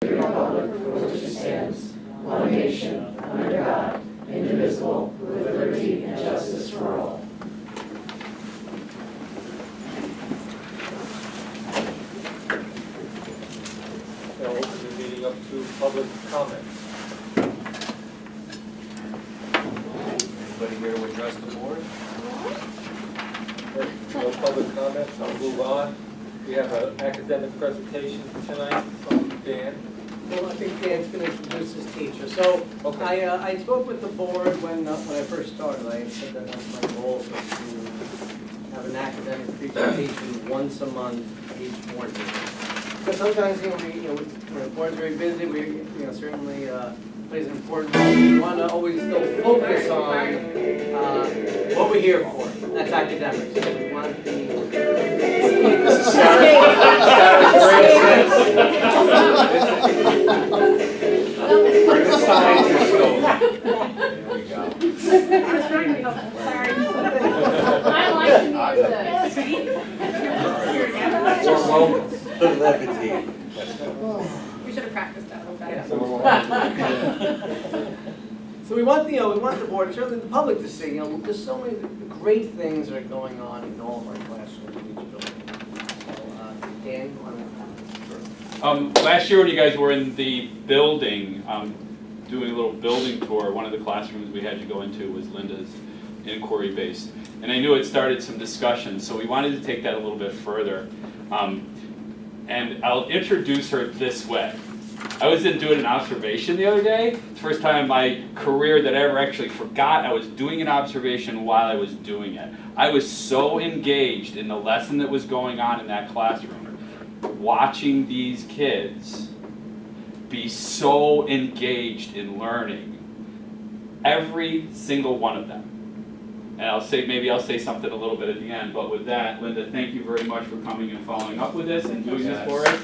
republic for which it stands, one nation, under God, indivisible, with liberty and justice for all. I'll open the meeting up to public comments. Anybody here to address the board? No public comments, I'll move on. We have an academic presentation tonight from Dan. Well, I think Dan's going to introduce his teacher. So Okay. I spoke with the board when I first started. I said that that's my goal was to have an academic presentation once a month each board meeting. Because sometimes when the board's very busy, we certainly plays an important role. We want to always still focus on what we're here for. That's academics. So we want The science is going. There we go. I like to use More levity. We should have practiced that a little better. So we want the board, certainly the public, to see. There's so many great things that are going on in all of our classrooms in each building. So Dan, you want to? Last year when you guys were in the building, doing a little building tour, one of the classrooms we had you go into was Linda's inquiry-based. And I knew it started some discussion, so we wanted to take that a little bit further. And I'll introduce her this way. I was doing an observation the other day. It's the first time in my career that I ever actually forgot I was doing an observation while I was doing it. I was so engaged in the lesson that was going on in that classroom, watching these kids be so engaged in learning, every single one of them. And maybe I'll say something a little bit at the end, but with that, Linda, thank you very much for coming and following up with this and doing this for us.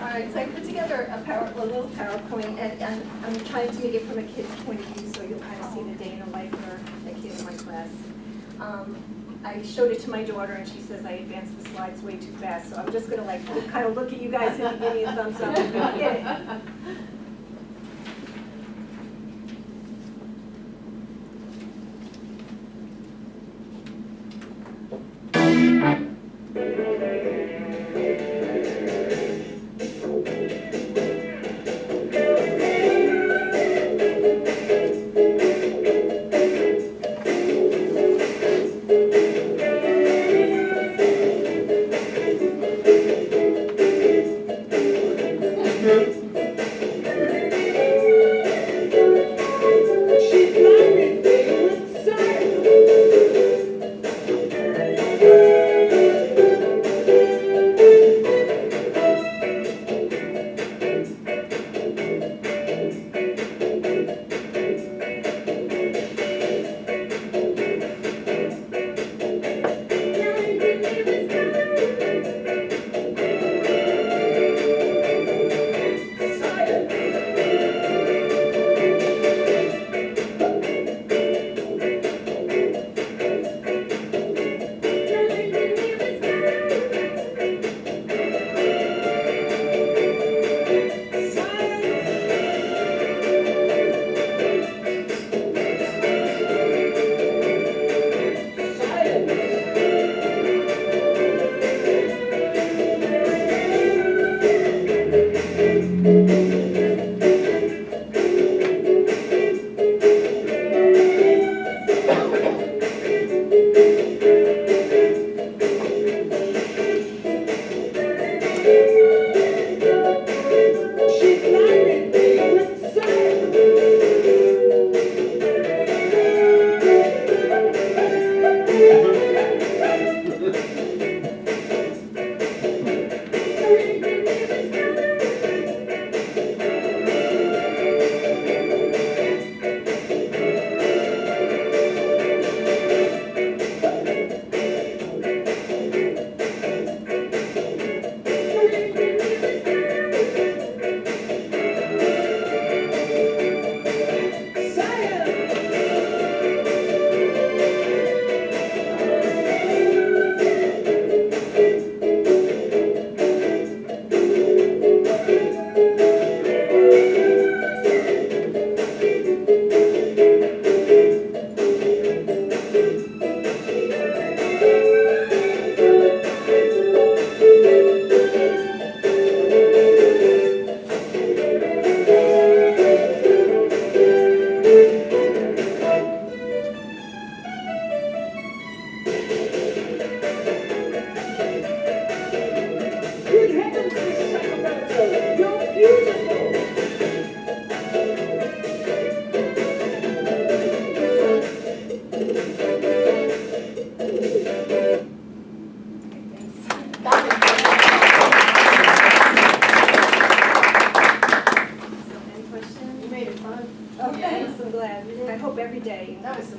All right, so I put together a little PowerPoint, and I'm trying to make it from a kid's point of view, so you'll kind of see the day in the life for a kid in my class. I showed it to my daughter, and she says I advanced the slides way too fast, so I'm just going to kind of look at you guys and give me a thumbs up if you get it.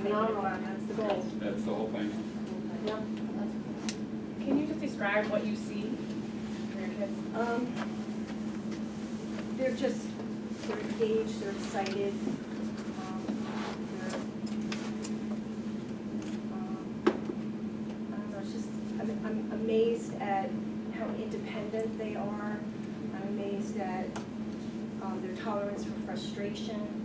phenomenal, that's the goal. That's the whole thing. Yep. Can you just describe what you see for your kids? They're engaged, they're excited. I don't know, it's just, I'm amazed at how independent they are. I'm amazed at their tolerance for frustration.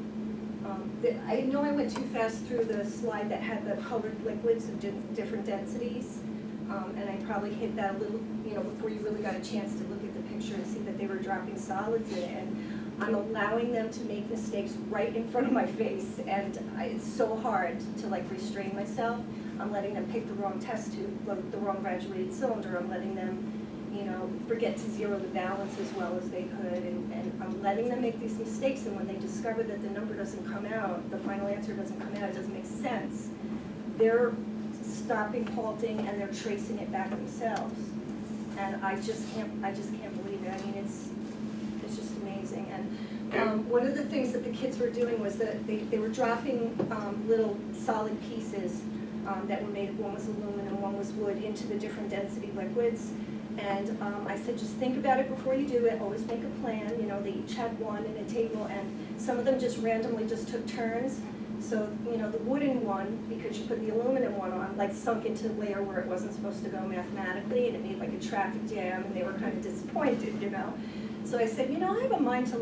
I know I went too fast through the slide that had the colored liquids of different densities. And I probably hit that a little, before you really got a chance to look at the picture and see that they were dropping solids in it. And I'm allowing them to make mistakes right in front of my face, and it's so hard to restrain myself. I'm letting them pick the wrong test tube, the wrong graduated cylinder. I'm letting them, forget to zero the balance as well as they could, and I'm letting them make these mistakes. And when they discover that the number doesn't come out, the final answer doesn't come out, it doesn't make sense, they're stopping, halting, and they're tracing it back themselves. And I just can't believe it. I mean, it's just amazing. And one of the things that the kids were doing was that they were dropping little solid pieces that were made, one was aluminum, one was wood, into the different density liquids. And I said, just think about it before you do it, always make a plan. They each had one in a table, and some of them just randomly just took turns. So, the wooden one, because you put the aluminum one on, sunk into the layer where it wasn't supposed to go mathematically, and it made a traffic jam, and they were kind of disappointed, So I said, I have a mind to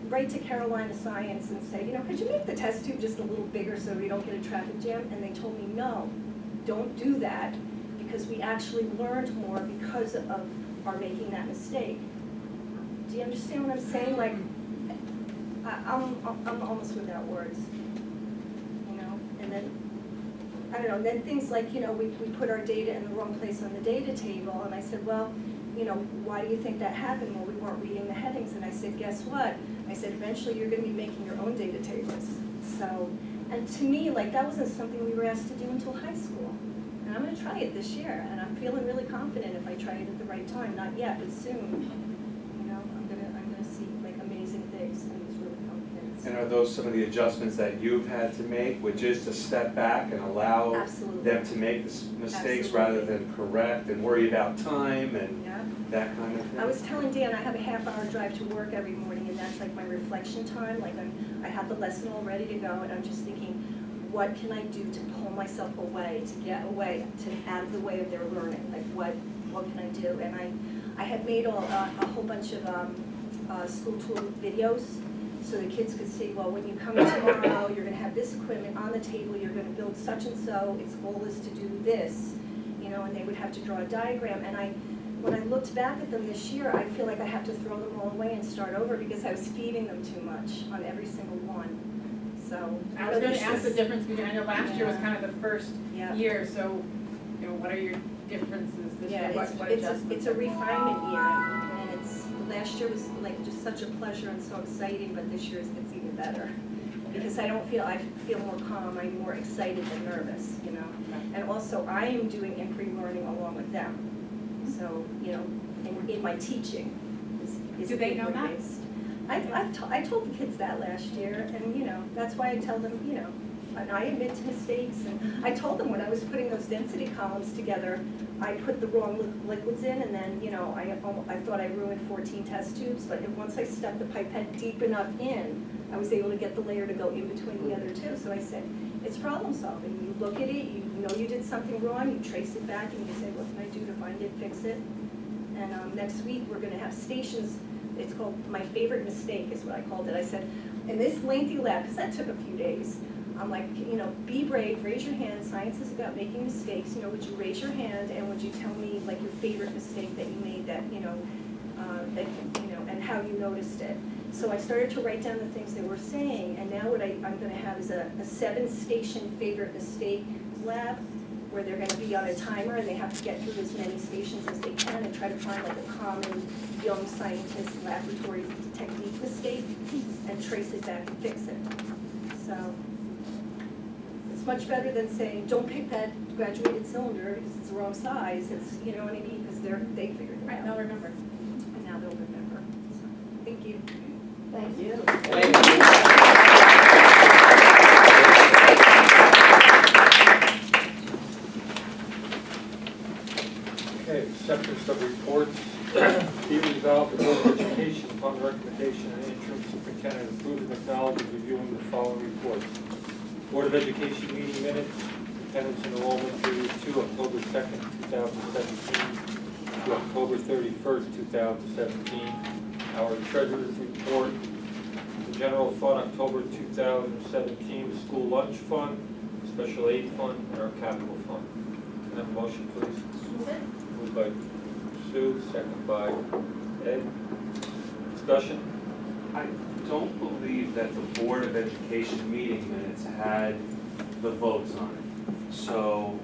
write to Carolina Science and say, could you make the test tube just a little bigger so we don't get a traffic jam? And they told me, no, don't do that, because we actually learned more because of our making that mistake. Do you understand what I'm saying? I'm almost without words. And then, I don't know, then things like, we put our data in the wrong place on the data table, and I said, well, why do you think that happened? Well, we weren't reading the headings, and I said, guess what? I said, eventually you're going to be making your own data tables. So, and to me, that wasn't something we were asked to do until high school. And I'm going to try it this year, and I'm feeling really confident if I try it at the right time. Not yet, but soon. I'm gonna see amazing things, and it's really confident. And are those some of the adjustments that you've had to make, which is to step back and allow Absolutely. them to make the mistakes Absolutely. rather than correct and worry about time and Yeah. that kind of thing? I was telling Dan I have a half-hour drive to work every morning, and that's my reflection time. I have the lesson all ready to go, and I'm just thinking, what can I do to pull myself away, to get away, out of the way of their learning? What can I do? And I had made a whole bunch of school tour videos, so the kids could see, well, when you come in tomorrow, you're going to have this equipment on the table, you're going to build such and so, its goal is to do this, and they would have to draw a diagram. And when I looked back at them this year, I feel like I have to throw them all away and start over because I was feeding them too much on every single one. So I was going to ask the difference between, I know last year was kind of the first Yeah. year, so, what are your differences this year? What adjustments? It's a refinement year, and last year was just such a pleasure and so exciting, but this year it's even better. Because I feel more calm, I'm more excited than nervous, And also I am doing in-pre-learning along with them. So, in my teaching is Do they know that? based. I told the kids that last year, and that's why I tell them, and I admit to mistakes, and I told them when I was putting those density columns together, I put the wrong liquids in, and then, I thought I ruined 14 test tubes, but once I stuck the pipette deep enough in, I was able to get the layer to go in between the other two. So I said, it's problem solving. You look at it, you know you did something wrong, you trace it back, and you say, what can I do to find it, fix it? And next week, we're gonna have stations. It's called My Favorite Mistake is what I called it. I said, in this lengthy lab, because that took a few days, I'm like, be brave, raise your hand. Science is about making mistakes. Would you raise your hand and would you tell me your favorite mistake that you made that, and how you noticed it? So I started to write down the things they were saying, and now what I'm going to have is a 7-station favorite mistake lab, where they're going to be on a timer and they have to get through as many stations as they can and try to find a common young scientist laboratory technique mistake and trace it back and fix it. So it's much better than saying, don't pick that graduated cylinder because it's the wrong size. It's, what I mean? Because they figured it out. They'll remember. And now they'll remember. So, thank you. Thank you. Thank you. Be resolved, the Board of Education, upon the recommendation of the interim superintendent, approves and acknowledges reviewing the following reports. Board of Education meeting minutes, attendance and enrollment period 2, October 2nd, 2017 to October 31st, 2017. Our treasurer's report, the general fund, October 2017, school lunch fund, special aid fund, and our capital fund. Can I have a motion, please? Moved by Sue, second by Ed. Discussion? I don't believe that the Board of Education meeting minutes had the votes on it. So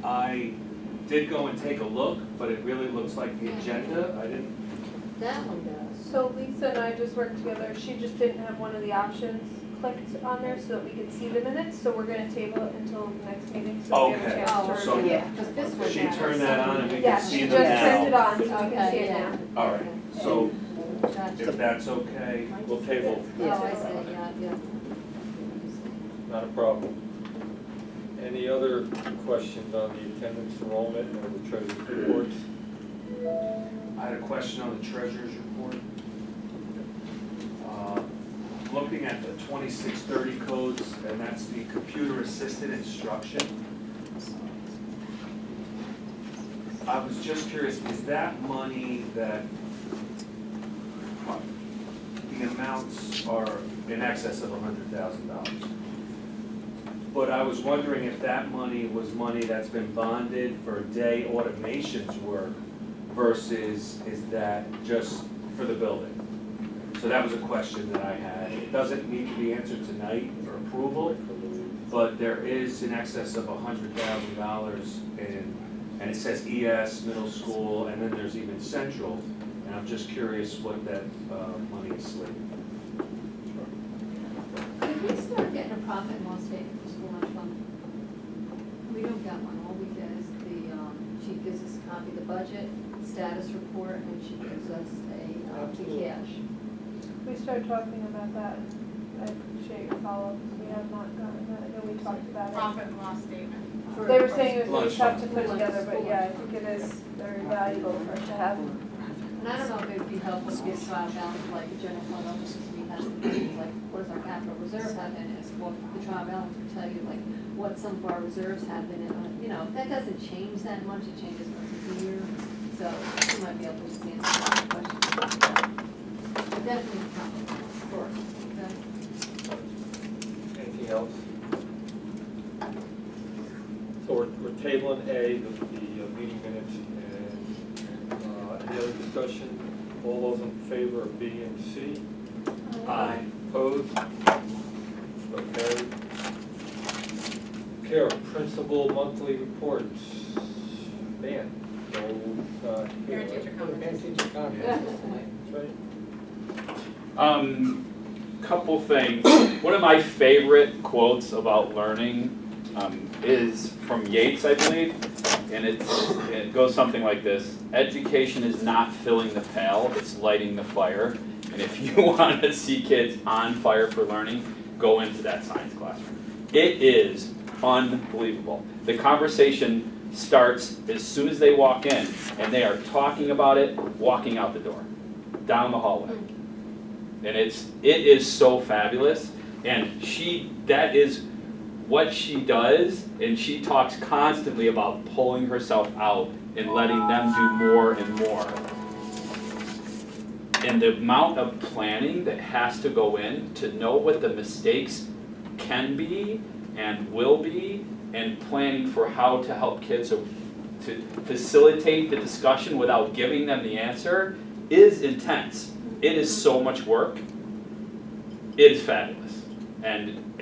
I did go and take a look, but it really looks like the agenda, I didn't. That one does. So Lisa and I just worked together, she just didn't have one of the options clicked on there so that we could see the minutes, so we're gonna table it until the next meeting, so we have a Okay. chance to So- review. Yeah, because this one She has. turned that on and we Yeah, can see she them just turned it now. on, so we can see Okay, it yeah. now. All right, so Gotcha. if that's okay, We'll table. Oh, I see, yeah. Not a problem. Any other questions on the attendance, enrollment, or the treasurer's reports? I had a question on the treasurer's report. Looking at the 2630 codes, and that's the computer assisted instruction. I was just curious, is that money that, the amounts are in excess of $100,000? But I was wondering if that money was money that's been bonded for day automations work versus is that just for the building? So that was a question that I had. It doesn't need to be answered tonight for approval, but there is in excess of $100,000 and it says ES, middle school, and then there's even central. And I'm just curious what that money is slated. Could we start getting a profit and loss statement for school lunch fund? We don't get one, all we get is she gives us a copy of the budget, status report, and she gives us the cash. We started talking about that, and I appreciate your follow-up, because we have not gotten that, I know we talked about it. Profit and loss statement. They were saying it was Lunch tough to fund. put together, but yeah, I think it is very valuable for us to have. And I don't know if it would be helpful to get trial balance, like a general fund office, we have things like, what does our capital reserve have in it? Well, the trial balance would tell you like what some of our reserves have in it. You know, that doesn't change that much, it changes once a year. So you might be able to just answer that question. But definitely profit, of course, okay? Anything else? So we're tabling A, the meeting minutes, and any other discussion? All those in favor of B and C? Aye. Opposed? So carried. Care of principal monthly reports. Dan, no, Parent-teacher conference. That's right. Couple things. One of my favorite quotes about learning is from Yates, I believe, and it goes something like this: education is not filling the pail, it's lighting the fire. And if you want to see kids on fire for learning, go into that science classroom. It is unbelievable. The conversation starts as soon as they walk in, and they are talking about it, walking out the door, down the hallway. And it is so fabulous, and that is what she does, and she talks constantly about pulling herself out and letting them do more and more. And the amount of planning that has to go in to know what the mistakes can be and will be, and planning for how to help kids to facilitate the discussion without giving them the answer is intense. It is so much work. It is fabulous. And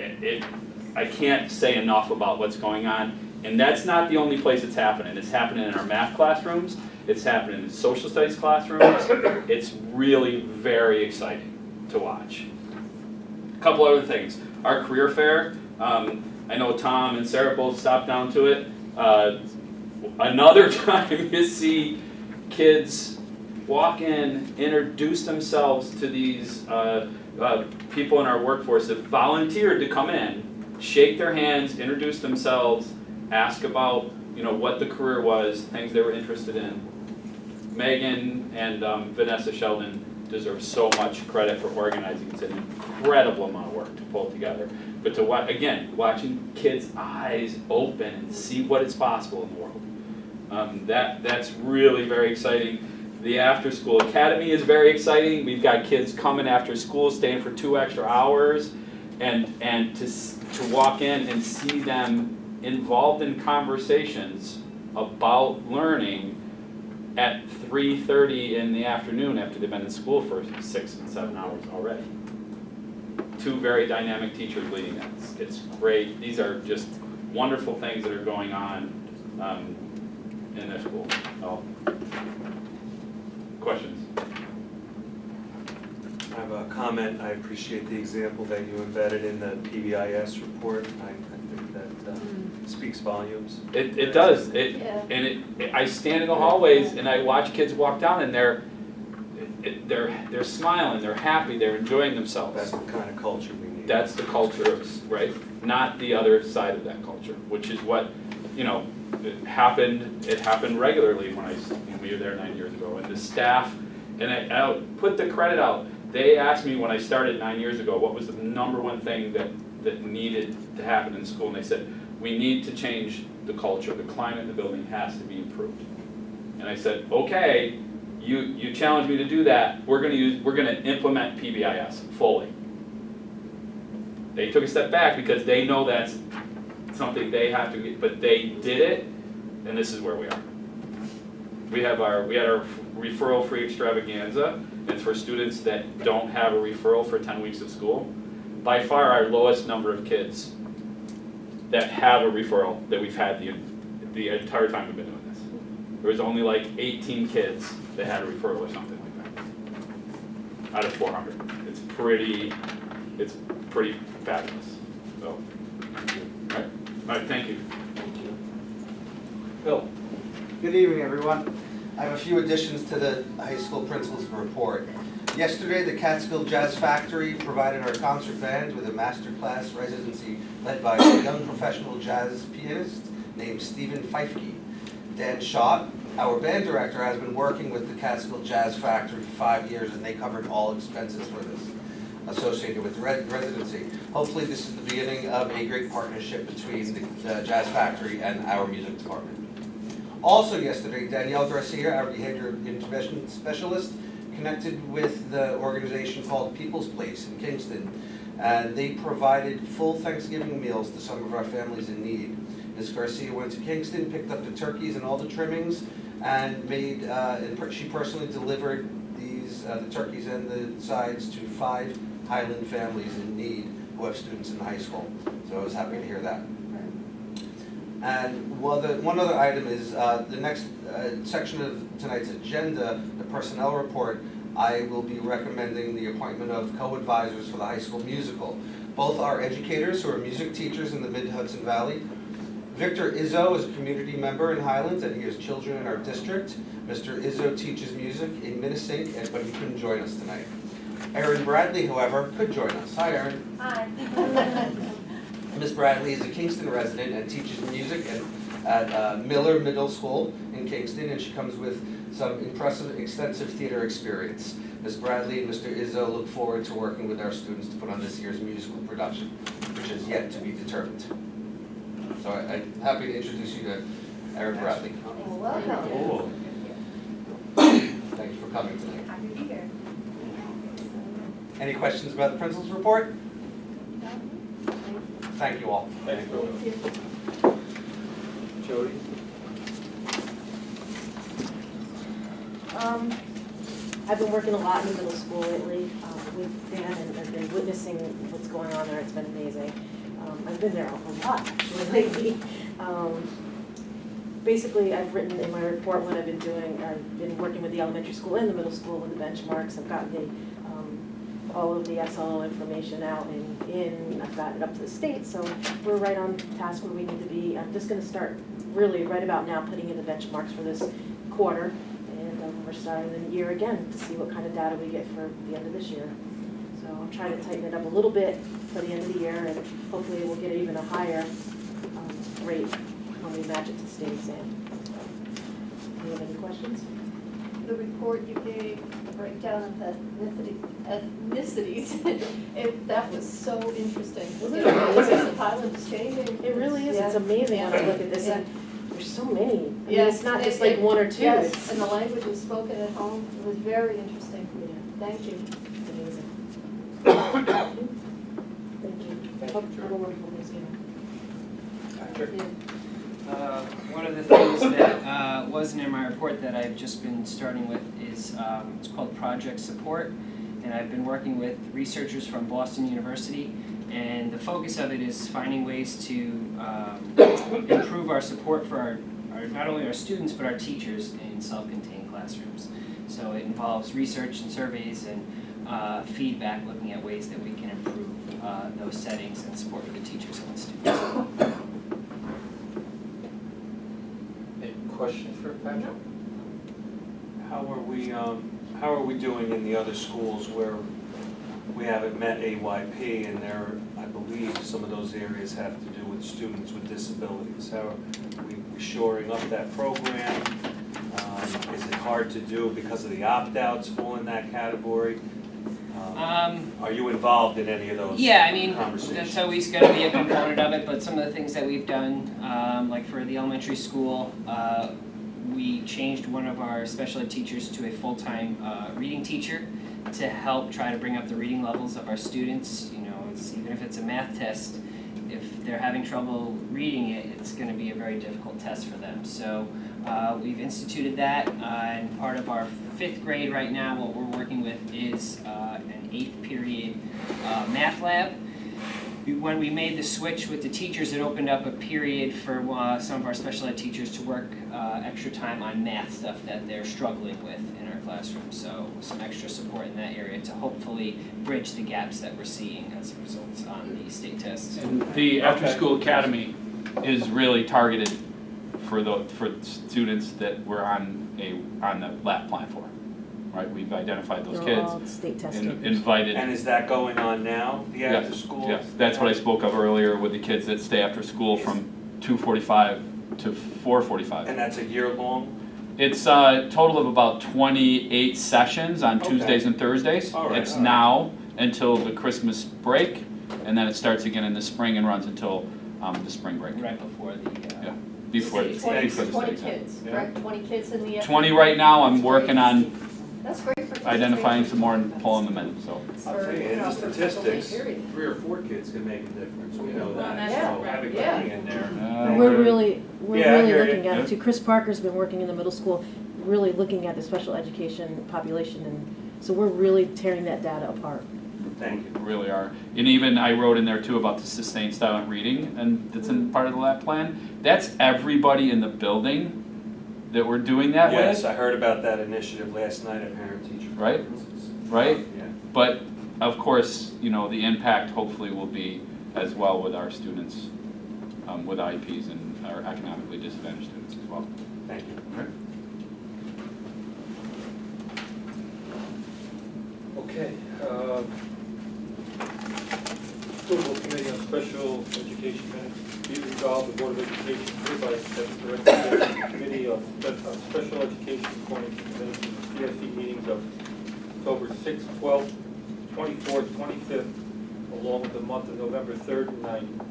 I can't say enough about what's going on. And that's not the only place it's happening. It's happening in our math classrooms. It's happening in social studies classrooms. It's really very exciting to watch. A couple other things. Our career fair, I know Tom and Sarah both stopped down to it. Another time you see kids walk in, introduce themselves to these people in our workforce that volunteered to come in, shake their hands, introduce themselves, ask about what the career was, things they were interested in. Megan and Vanessa Sheldon deserve so much credit for organizing. It's an incredible amount of work to pull together. But to watching kids' eyes open and see what is possible in the world, that's really very exciting. The After School Academy is very exciting. We've got kids coming after school, staying for 2 extra hours, and to walk in and see them involved in conversations about learning at 3:30 in the afternoon after they've been in school for 6 and 7 hours already. 2 very dynamic teachers leading that. It's great. These are just wonderful things that are going on in their school. Oh. Questions? I have a comment. I appreciate the example that you embedded in the PBIS report. I think that speaks volumes. It does. Yeah. I stand in the hallways and I watch kids walk down and they're smiling, they're happy, they're enjoying themselves. That's the kind of culture we need. That's the culture, right? Not the other side of that culture, which is what, it happened regularly when we were there 9 years ago. And the staff, and I'll put the credit out, they asked me when I started 9 years ago, what was the number one thing that needed to happen in school? And they said, we need to change the culture. The climate in the building has to be improved. And I said, okay, you challenged me to do that. We're gonna implement PBIS fully. They took a step back because they know that's something they have to get, but they did it, and this is where we are. We had our referral-free extravaganza. It's for students that don't have a referral for 10 weeks of school. By far our lowest number of kids that have a referral that we've had the entire time we've been doing this. There was only like 18 kids that had a referral or something like that, out of 400. It's pretty fabulous. So, all right, thank you. Bill? Good evening, everyone. I have a few additions to the high school principal's report. Yesterday, the Catskill Jazz Factory provided our concert band with a masterclass residency led by a young professional jazz pianist named Stephen Feifke. Dan Schott, our band director, has been working with the Catskill Jazz Factory for 5 years, and they covered all expenses for this associated with the residency. Hopefully this is the beginning of a great partnership between the Jazz Factory and our music department. Also yesterday, Danielle Garcia, our behavior intervention specialist, connected with the organization called People's Place in Kingston, and they provided full Thanksgiving meals to some of our families in need. Ms. Garcia went to Kingston, picked up the turkeys and all the trimmings, and she personally delivered the turkeys and the sides to 5 Highland families in need who have students in high school. So I was happy to hear that. And one other item is the next section of tonight's agenda, the personnel report. I will be recommending the appointment of co-advisors for the high school musical. Both are educators who are music teachers in the Mid-Hudson Valley. Victor Izzo is a community member in Highlands, and he has children in our district. Mr. Izzo teaches music in Minnesink, but he couldn't join us tonight. Erin Bradley, however, could join us. Hi, Erin. Hi. Ms. Bradley is a Kingston resident and teaches music at Miller Middle School in Kingston, and she comes with some impressive, extensive theater experience. Ms. Bradley and Mr. Izzo look forward to working with our students to put on this year's musical production, which is yet to be determined. So I'm happy to introduce you to Erin Bradley. Welcome. Cool. Thank you for coming tonight. Happy to be here. Any questions about the principal's report? Thank you all. Thanks, Bill. Jody? I've been working a lot in the middle school lately with Dan, and I've been witnessing what's going on there. It's been amazing. I've been there a lot actually lately. Basically, I've written in my report what I've been doing. I've been working with the elementary school and the middle school with the benchmarks. I've gotten all of the SLO information out and in. I've got it up to the state, so we're right on task where we need to be. I'm just going to start really right about now putting in the benchmarks for this quarter, and we're starting the year again to see what kind of data we get for the end of this year. So I'm trying to tighten it up a little bit for the end of the year, and hopefully we'll get even a higher rate when we match it to the state exam. Do you have any questions? the report you gave, the breakdown of ethnicities, that was so interesting. Wasn't You it know, amazing? the Highland is changing. It really is, it's Yeah. amazing when I look at this, Yeah. and there's so many. I mean, Yeah. it's not just like one or two, Yes, it's, and the language was spoken at home, it was very interesting. yeah, Thank you. it's amazing. Thank you. Thank Have you, have a wonderful Thanksgiving. Patrick? One of the things that wasn't in my report that I've just been starting with is, it's called Project Support. And I've been working with researchers from Boston University. And the focus of it is finding ways to improve our support for our, not only our students, but our teachers in self-contained classrooms. So it involves research and surveys and feedback, looking at ways that we can improve those settings and support for the teachers and the students. Any questions for Patrick? How are we doing in the other schools where we haven't met AYP, and there, I believe, some of those areas have to do with students with disabilities? How are we shoring up that program? Is it hard to do because of the opt-outs fall in that category? Are you involved in any of those Yeah, I mean, conversations? that's always going to be a component of it, but some of the things that we've done, like for the elementary school, we changed one of our special ed teachers to a full-time reading teacher to help try to bring up the reading levels of our students. You know, even if it's a math test, if they're having trouble reading it, it's going to be a very difficult test for them. So we've instituted that, and part of our 5th grade right now, what we're working with is an 8th period math lab. When we made the switch with the teachers, it opened up a period for some of our special ed teachers to work extra time on math stuff that they're struggling with in our classroom. So some extra support in that area to hopefully bridge the gaps that we're seeing as a result on the state tests. And the after-school academy is really targeted for students that we're on the lab plan for, right? We've identified those They're kids, all state test takers. invited. And is that going on now, the Yes, after school? Yes, that's what I spoke of earlier with the kids that stay after school from 2:45 to 4:45. And that's a year long? It's a total of about 28 sessions on Okay. Tuesdays and Thursdays. All right, It's all right. now until the Christmas break, and then it starts again in the spring and runs until the spring break. Right before the Yeah, before the Twenty before the state exam. kids, Yeah. correct, 20 kids in the. 20 right now, I'm working on That's great for. identifying some more and pulling them in, so. I'll tell you, in the statistics, 3 or 4 kids can make a difference, we know that. So having 20 in there. We're really Yeah, I hear you. looking at Yeah. it too. Chris Parker's been working in the middle school, really looking at the special education population, and so we're really tearing that data apart. Thank you. Really are. And even I wrote in there too about the sustained silent reading, and that's in part of the lab plan. That's everybody in the building that we're doing that with. Yes, I heard about that initiative last night at parent-teacher Right. conferences. Right? Yeah. But of course, you know, the impact hopefully will be as well with our students with IEPs and our economically disadvantaged students as well. Thank you. Okay. Approval Committee on Special Education Minutes. Be resolved, the Board of Education hereby accepts the recommendation of the Committee on Special Education according to the minutes of the CSE meetings of October 6th, 12th, 24th, 25th, along with the month of November 3rd and 9th.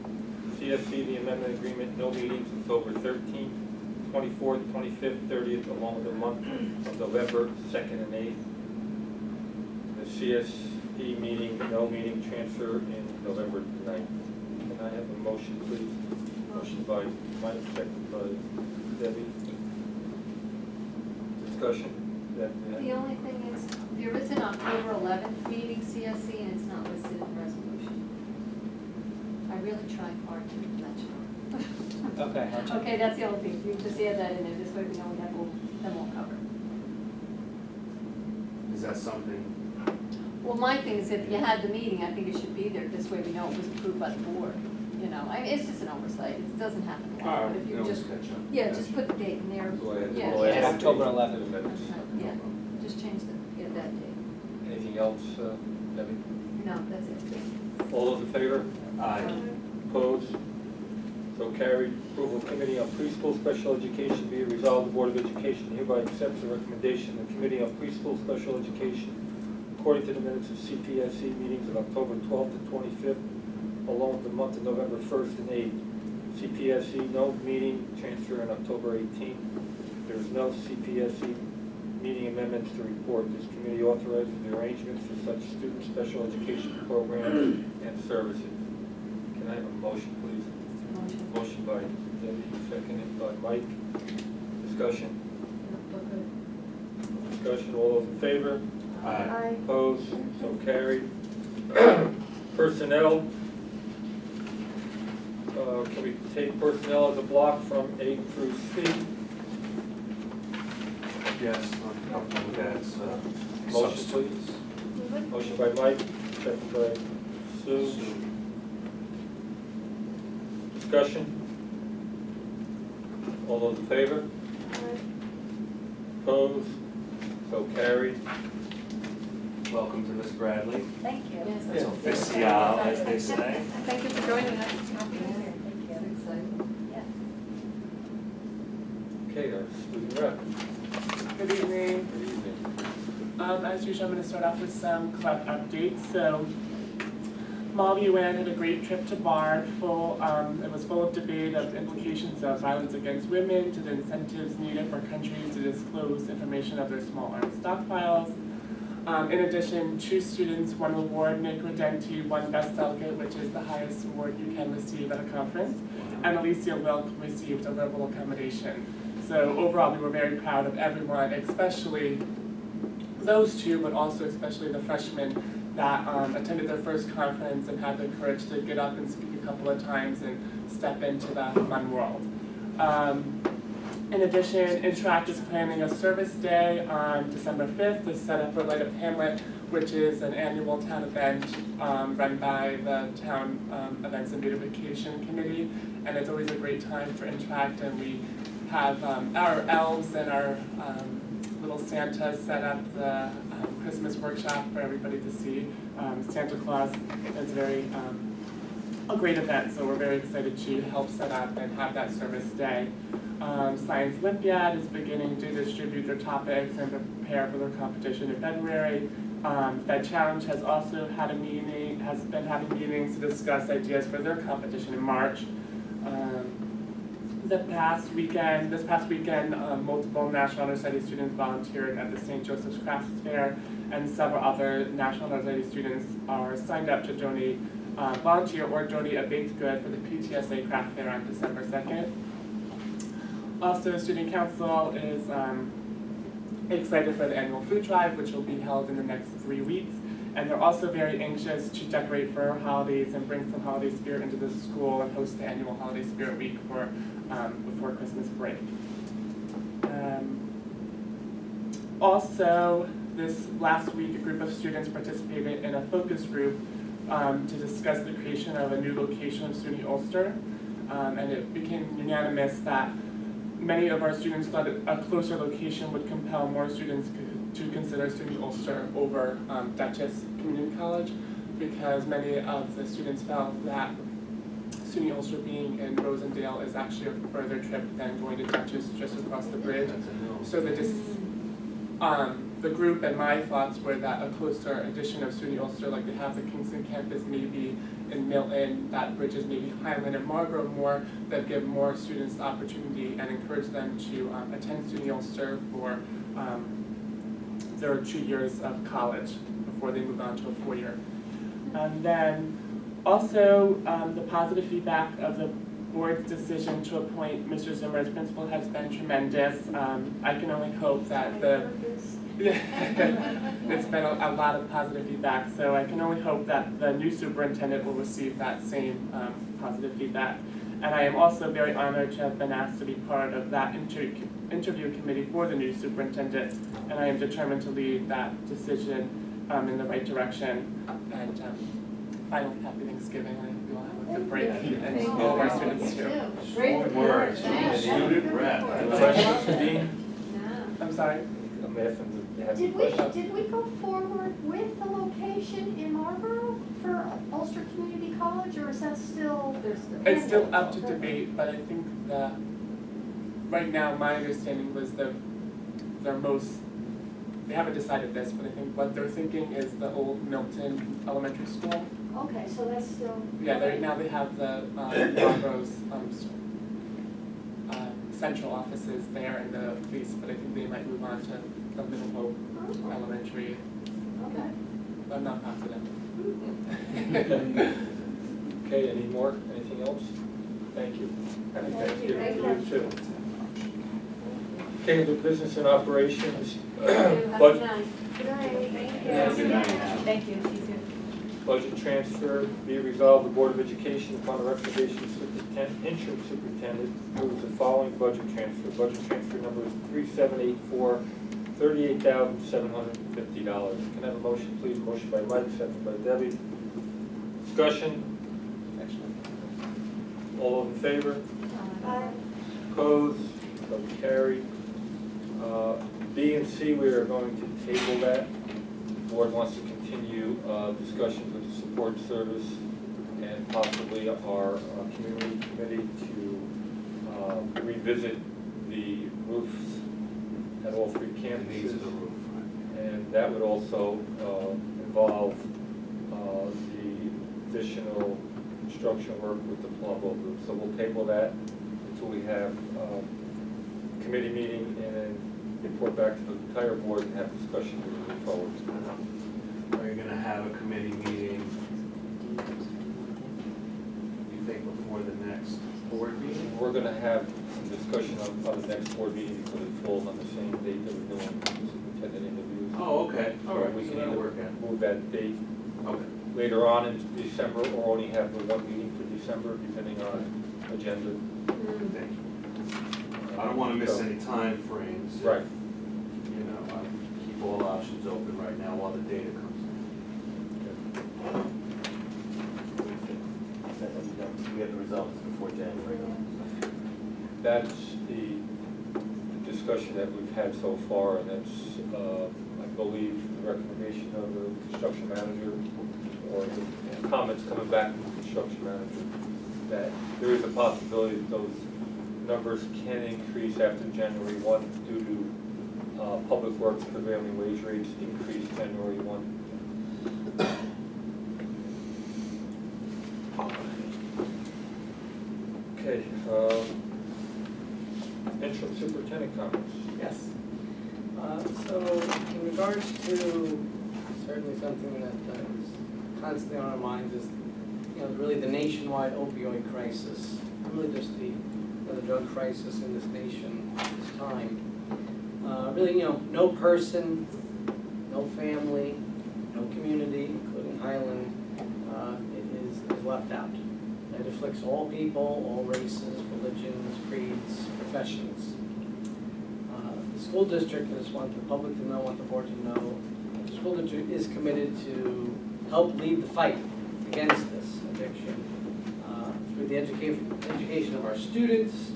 CSE, the amendment agreement, no meetings October 13th, 24th, 25th, 30th, along with the month of November 2nd and 8th. The CSE meeting, no meeting, transfer in November 9th. Can I have a motion, please? Motion by Mike, second by Debbie. Discussion? The only thing is, there is an October 11th meeting CSE, and it's not listed in the resolution. I really tried hard to mention it. Okay. Okay, that's the only thing, you just add that in there, this way we know we have them all covered. Is that something? Well, my thing is, if you had the meeting, I think it should be there, this way we know it was approved by the board, you know, I mean, it's just an oversight, it doesn't happen a lot, but if you just, yeah, just put the date in there, yeah, just- October 11th. yeah, just change that date. Anything else, Debbie? No, that's it. All those in favor? Aye. Opposed? So carried. Approval Committee on Preschool Special Education, be it resolved, the Board of Education hereby accepts the recommendation of the Committee on Preschool Special Education according to the minutes of CPSC meetings of October 12th and 25th, along with the month of November 1st and 8th. CPSC no meeting transfer on October 18th. There is no CPSC meeting amendments to report. This committee authorizes the arrangements for such student special education programs and services. Can I have a motion, please? Motion by Debbie, seconded by Mike. Discussion. Discussion, all those in favor? Aye. Opposed? So carried. Personnel. Can we take personnel as a block from A through C? Yes, I'm comfortable with that. It's, Motion, substitutes. please. Motion by Mike, second by Sue. Discussion? All those in favor? Opposed? So carried. Welcome to Miss Bradley. Thank you. Yes, It's that's official, as they say. Thank you for joining us. That's exciting. Okay, our student rep. Good evening. Good evening. As usual, I'm going to start off with some club updates. So, Mall UN had a great trip to BARD. It was full of debate of implications of violence against women to the incentives needed for countries to disclose information of their small arms stockpiles. In addition, 2 students won an award. Nick Redenti won Best Delegate, which is the highest award you can receive at a conference, and Alicia Wilk received a verbal accommodation. So overall, we were very proud of everyone, especially those 2, but also especially the freshmen that attended their first conference and had the courage to get up and speak a couple of times and step into the fun world. In addition, Interact is planning a service day on December 5th to set up for Light Up Hamlet, which is an annual town event run by the Town Events and Beautification Committee. And it's always a great time for Interact, and we have our elves and our little Santas set up the Christmas workshop for everybody to see. Santa Claus is a great event, so we're very excited to help set up and have that service day. Science Olympiad is beginning to distribute their topics and prepare for their competition in February. Fed Challenge has also had has been having meetings to discuss ideas for their competition in March. This past weekend, multiple National Honor Society students volunteered at the St. Joseph's Crafts Fair, and several other National Honor Society students are signed up to donate, volunteer or donate a baked good for the PTSA Craft Fair on December 2nd. Also, Student Council is excited for the annual food drive, which will be held in the next 3 weeks. And they're also very anxious to decorate for holidays and bring some holiday spirit into the school and host the annual Holiday Spirit Week for before Christmas break. Also, this last week, a group of students participated in a focus group to discuss the creation of a new location of SUNY Ulster. And it became unanimous that many of our students thought a closer location would compel more students to consider SUNY Ulster over Dutchess Community College, because many of the students felt that SUNY Ulster being in Rosendale is actually a further trip than going to Dutchess just across the bridge. So the group and my thoughts were that a closer addition of SUNY Ulster, like they have the Kingston campus maybe in Milton, that bridges maybe Highland and Marlborough more, that give more students the opportunity and encourage them to attend SUNY Ulster for their 2 years of college before they move on to a 4-year. And then also the positive feedback of the board's decision to appoint Mr. Zimmer as principal has been tremendous. I can only hope that it's been a lot of positive feedback, so I can only hope that the new superintendent will receive that same positive feedback. And I am also very honored to have been asked to be part of that interview committee for the new superintendent, and I am determined to lead that decision in the right direction. And finally, happy Thanksgiving. I hope you all have a good break, and all of our students too. Great Words. Thanks. Student rep. Questions, Dean? No. I'm sorry? I'm asking have any Did we, questions? did we go forward with the location in Marlboro for Ulster Community College, or is that still? It's still up to debate, but I think that right now, my understanding was they haven't decided this, but I think what they're thinking is the old Milton Elementary School. Okay, so that's still. Yeah, now they have the Marlboro's central offices there in the police, but I think they might move on to the Middle Hope Oh, Elementary. okay. I'm not confident. Okay, any more, anything else? Thank you. Happy Thanksgiving to you too. Okay, the business and operations, Have budget, a night. Good night, thank you. Yeah, good night. Thank you, you too. budget transfer, be it resolved, the Board of Education, upon the recommendation of interim superintendent, moves the following budget transfer. Budget transfer number is 3784, $38,750. Can I have a motion, please? Motion by Mike, second by Debbie. Discussion? All in favor? Opposed? So carried. B and C, we are going to table that. The board wants to continue discussions with the support service and possibly our community committee to revisit the roofs at all three campuses. And that would also involve the additional construction work with the Palumbo group. So we'll table that until we have committee meeting and then report back to the entire board and have discussion moving forward. Are you gonna have a committee meeting, you think, before the next board meeting? We're gonna have some discussion on the next board meeting because it falls on the same date that we're doing superintendent interviews. Oh, okay, all So right, we so can that'll either work out. move that date Okay. later on in December or only have the one meeting for December, depending on agenda. Thank you. I don't wanna miss any time frames. Right. You know, I keep all options open right now while the data comes We have the results before January. That's the discussion that we've had so far, and that's, I believe, the recommendation of the construction manager, or the comments coming back from the construction manager, that there is a possibility that those numbers can increase after January 1 due to public works prevailing wage rates increase January 1. Okay, interim superintendent comments. Yes. So in regards to certainly something that is constantly on our minds is, really the nationwide opioid crisis, really just the drug crisis in this nation at this time. Really, no person, no family, no community, including Highland, is left out. It afflicts all people, all races, religions, creeds, professions. The school district, I just want the public to know, want the board to know, the school district is committed to help lead the fight against this addiction through the education of our students,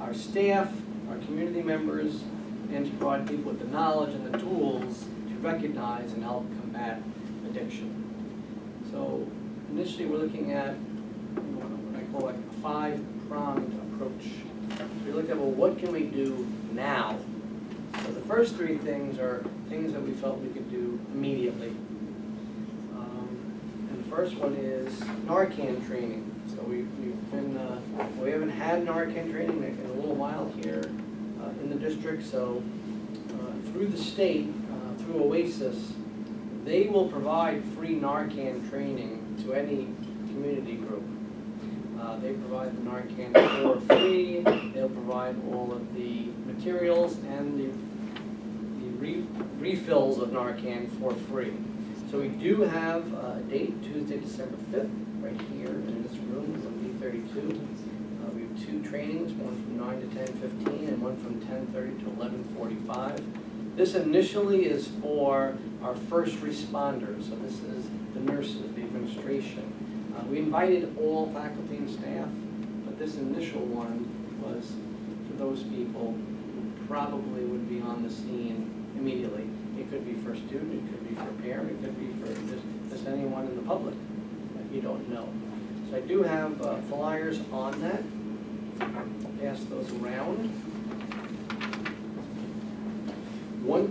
our staff, our community members, and to provide people with the knowledge and the tools to recognize and help combat addiction. So initially we're looking at what I call like a 5-pronged approach. So we looked at, well, what can we do now? So the first 3 things are things that we felt we could do immediately. And the first one is Narcan training. So we haven't had Narcan training in a little while here in the district. So through the state, through Oasis, they will provide free Narcan training to any community group. They provide the Narcan for free. They'll provide all of the materials and the refills of Narcan for free. So we do have a date, Tuesday, December 5th, right here in this room on B32. We have 2 trainings, one from 9 to 10:15 and one from 10:30 to 11:45. This initially is for our first responders. So this is the nurses, the administration. We invited all faculty and staff, but this initial one was for those people who probably would be on the scene immediately. It could be for a student, it could be for a parent, it could be for just anyone in the public that you don't know. So I do have flyers on that. I'll pass those around.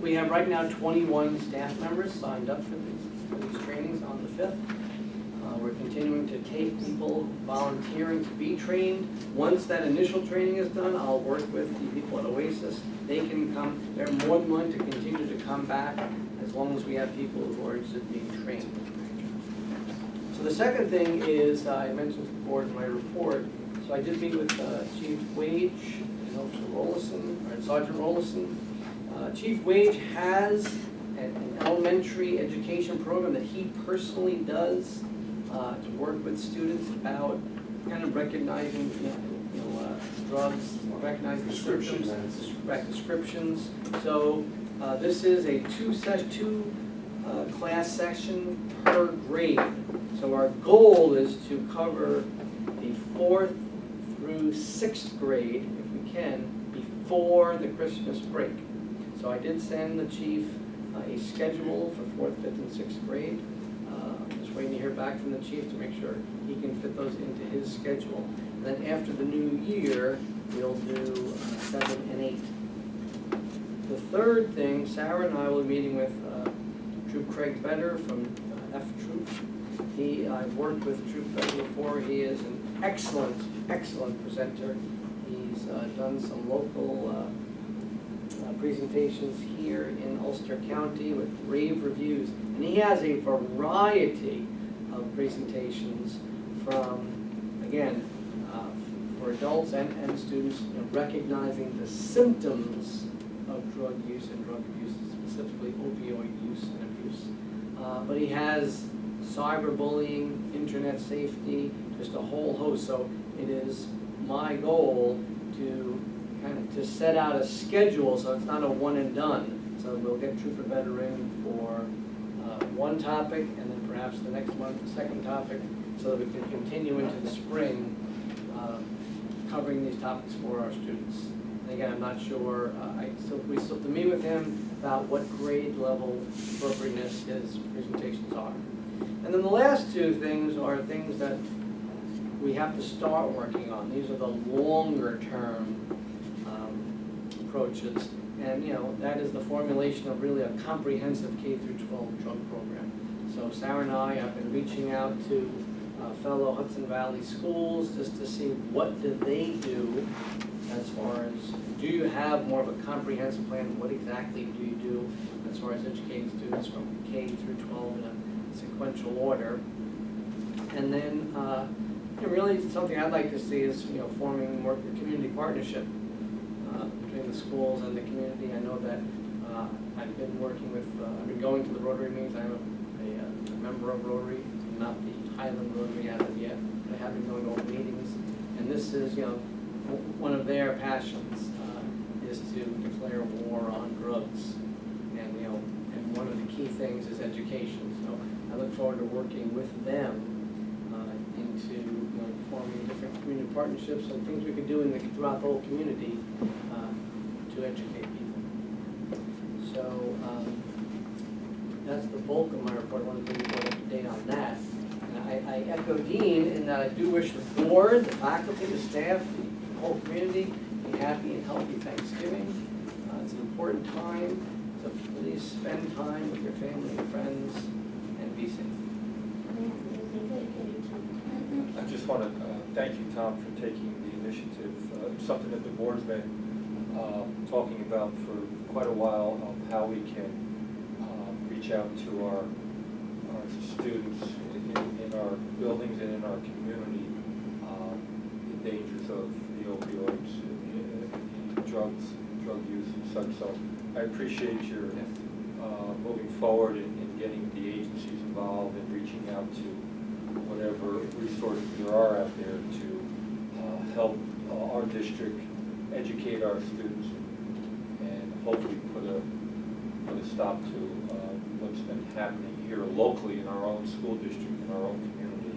We have right now 21 staff members signed up for these trainings on the 5th. We're continuing to take people volunteering to be trained. Once that initial training is done, I'll work with the people at Oasis. They can come, they're more than willing to continue to come back as long as we have people who are interested in being trained. So the second thing is, I mentioned to the board in my report, so I did meet with Chief Wage and Officer Rollison, or Sergeant Rollison. Chief Wage has an elementary education program that he personally does to work with students about kind of recognizing, drugs, recognizing descriptions. Descriptions. So this is a two class section per grade. So our goal is to cover the 4th through 6th grade, if we can, before the Christmas break. So I did send the chief a schedule for 4th, 5th, and 6th grade. Just waiting to hear back from the chief to make sure he can fit those into his schedule. And then after the new year, we'll do 7 and 8. The third thing, Sarah and I will be meeting with Troop Craig Vedder from F Troop. I've worked with Troop Vedder before. He is an excellent presenter. He's done some local presentations here in Ulster County with rave reviews. And he has a variety of presentations from, again, for adults and students, recognizing the symptoms of drug use and drug abuse, specifically opioid use and abuse. But he has cyberbullying, internet safety, just a whole host. So it is my goal to to set out a schedule so it's not a one and done. So we'll get Trooper Veteran for one topic, and then perhaps the next month, the second topic, so that we can continue into the spring covering these topics for our students. And again, I'm not sure, we still have to meet with him about what grade level appropriateness his presentations are. And then the last two things are things that we have to start working on. These are the longer term approaches, and that is the formulation of really a comprehensive K through 12 drug program. So Sarah and I have been reaching out to fellow Hudson Valley schools just to see what do they do as far as, do you have more of a comprehensive plan? What exactly do you do as far as educating students from K through 12 in a sequential order? And then really something I'd like to see is forming more community partnership between the schools and the community. I know that I've been working with, I've been going to the Rotary meetings. I'm a member of Rotary, not the Highland Rotary as of yet, but I have been going to all meetings. And this is, one of their passions is to declare war on drugs. And, and one of the key things is education. So I look forward to working with them into forming different community partnerships and things we could do throughout the whole community to educate people. So that's the bulk of my report. I want to bring you up to date on that. And I echo Dean in that I do wish the board, the faculty, the staff, the whole community a happy and healthy Thanksgiving. It's an important time, so please spend time with your family and friends and be safe. I just want to thank you, Tom, for taking the initiative. It's something that the board's been talking about for quite a while, how we can reach out to our students in our buildings and in our community, the dangers of the opioids, drug use and such. So I appreciate your moving forward in getting the agencies involved and reaching out to whatever resources there are out there to help our district educate our students and hopefully put a stop to what's been happening here locally in our own school district, in our own community,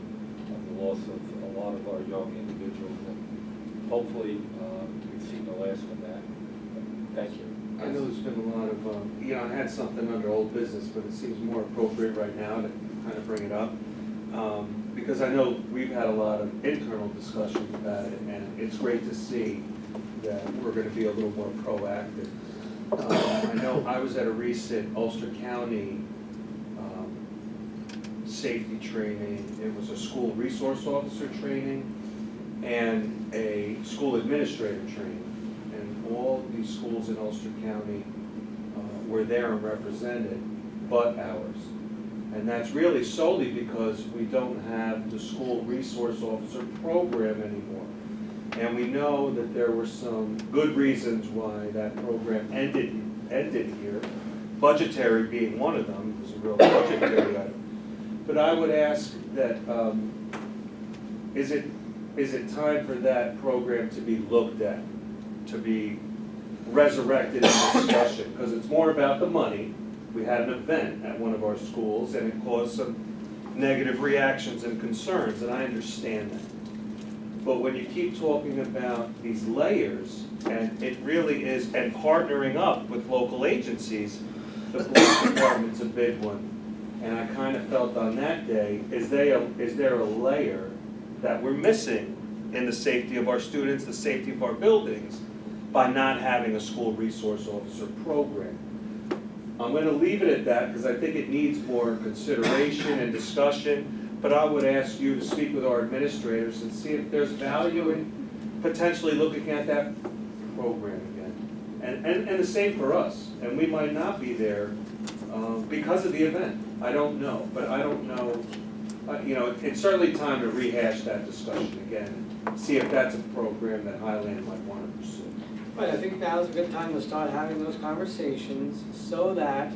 and the loss of a lot of our young individuals. And hopefully we've seen the last of that. Thank you. I know there's been a lot of, I had something under old business, but it seems more appropriate right now to kind of bring it up. Because I know we've had a lot of internal discussions about it, and it's great to see that we're gonna be a little more proactive. I know I was at a recent Ulster County safety training. It was a school resource officer training and a school administrator training. And all these schools in Ulster County were there and represented, but ours. And that's really solely because we don't have the school resource officer program anymore. And we know that there were some good reasons why that program ended here, budgetary being one of them. It was a real budgetary item. But I would ask that, is it time for that program to be looked at, to be resurrected in discussion? Because it's more about the money. We had an event at one of our schools and it caused some negative reactions and concerns, and I understand that. But when you keep talking about these layers, and it really is, and partnering up with local agencies, the police department's a big one. And I kind of felt on that day, is there a layer that we're missing in the safety of our students, the safety of our buildings, by not having a school resource officer program? I'm going to leave it at that because I think it needs more consideration and discussion, but I would ask you to speak with our administrators and see if there's value in potentially looking at that program again. And the same for us, and we might not be there because of the event. I don't know, but I don't know, it's certainly time to rehash that discussion again, and see if that's a program that Highland might want to pursue. But I think now is a good time to start having those conversations so that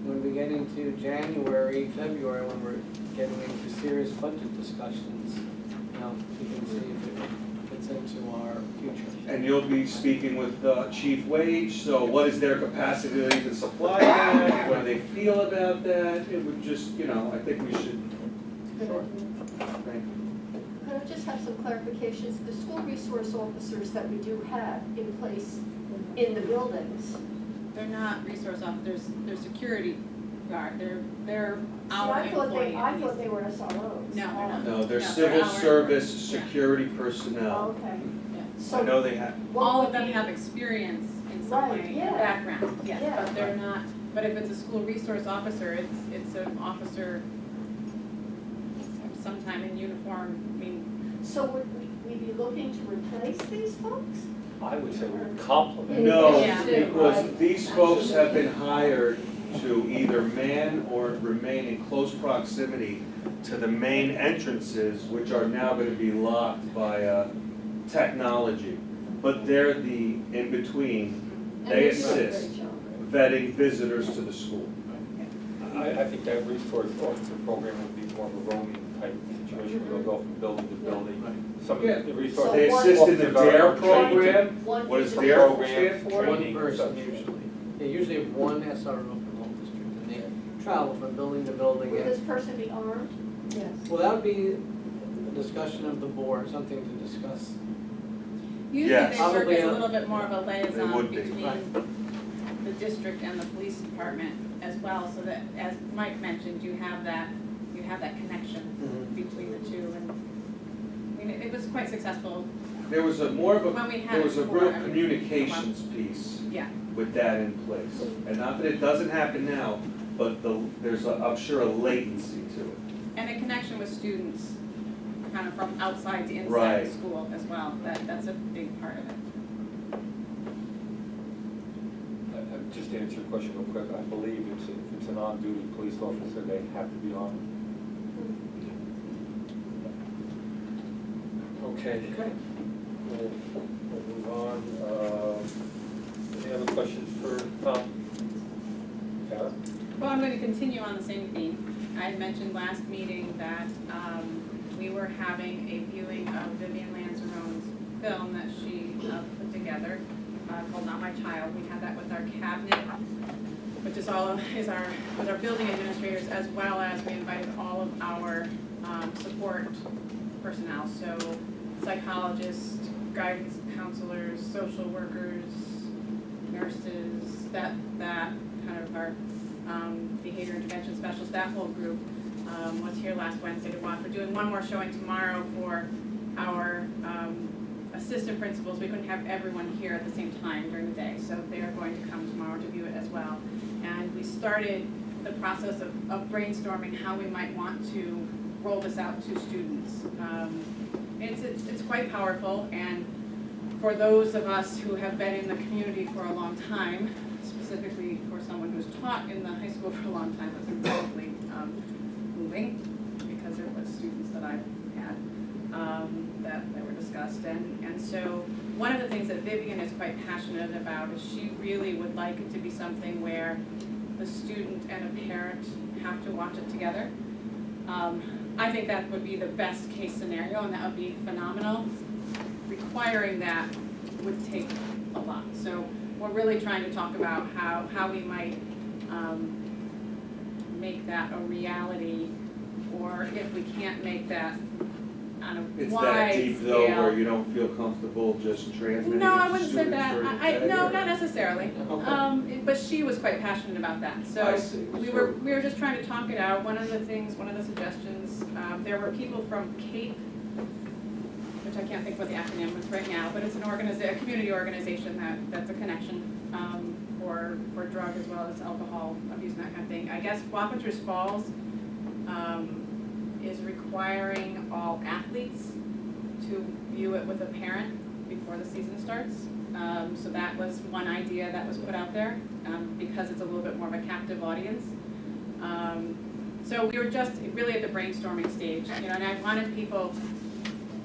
when we get into January, February, when we're getting into serious budget discussions, we can see if it fits into our future. And you'll be speaking with Chief Wage, so what is their capacity to supply that? What do they feel about that? It would just, I think we should. Sure. Thank you. Could I just have some clarifications? The school resource officers that we do have in place in the buildings. They're not resource officers, they're security guard, they're See, our I thought employees. I thought they were SROs. No, they're not. No, they're No, civil our- service yeah. security Oh, personnel. okay. Yeah. So I know they have. what All would of them be- have experience in some Right, way, yeah. background, yes, Yeah. but they're not, but if it's a school resource officer, it's an officer sometime in uniform, I mean, So would we be looking to replace these folks? I would say we would complement. No, Yeah. because these folks have been hired to either man or remain in close proximity to the main entrances, which are now going to be locked by technology. But they're the in-between. They assist vetting visitors to the school. I think that resource officer program would be more of a roaming type situation, where they'll go from building to building. Some of the resource. So They one- assist in the DARE program. One What is individual DARE stand for? Training One or person something. usually. They usually have one SRO for the whole district, and they travel from building to building. Will this person be armed? Yes. Well, that would be a discussion of the board, something to discuss. usually Yes. they work Probably as a a- little bit more of a liaison would be. between Right. the district and the police department as well, so that, as Mike mentioned, you have that connection between the two, and, I mean, it was quite successful, There was a more of When we a, had there it was a before, real everything communications piece yeah. with that in place. And not that it doesn't happen now, but there's, I'm sure, a latency to it. And a connection with students, kind of from outside to inside Right. the school as well, that's a big part of it. Just to answer your question real quick, I believe if it's an on-duty police officer, they have to be on. Okay. We'll move on. Any other questions for Tom? Tara? Well, I'm going to continue on the same theme. I had mentioned last meeting that we were having a viewing of Vivian Lanzarone's film that she put together called Not My Child. We had that with our cabinet, which is with our building administrators, as well as we invited all of our support personnel, so psychologists, guidance counselors, social workers, nurses, that kind of our behavior intervention specialist, that whole group was here last Wednesday to watch. We're doing one more showing tomorrow for our assistant principals. We couldn't have everyone here at the same time during the day, so they are going to come tomorrow to view it as well. And we started the process of brainstorming how we might want to roll this out to students. It's quite powerful, and for those of us who have been in the community for a long time, specifically for someone who's taught in the high school for a long time, it's incredibly moving, because there was students that I've had that were discussed. And so one of the things that Vivian is quite passionate about is she really would like it to be something where the student and a parent have to watch it together. I think that would be the best case scenario, and that would be phenomenal. Requiring that would take a lot. So we're really trying to talk about how we might make that a reality, or if we can't make that on a It's wide that deep though, scale. where you don't feel comfortable just transmitting No, it I to wouldn't say students that. during the day, No, or- not necessarily. Okay. But she was quite passionate about that. I So see. we were just trying to talk it out. One of the suggestions, there were people from CAPE, which I can't think what the acronym was right now, but it's a community organization that's a connection for drug as well as alcohol abuse and that kind of thing. I guess Wappingers Falls is requiring all athletes to view it with a parent before the season starts. So that was one idea that was put out there, because it's a little bit more of a captive audience. So we were just really at the brainstorming stage, and I wanted people,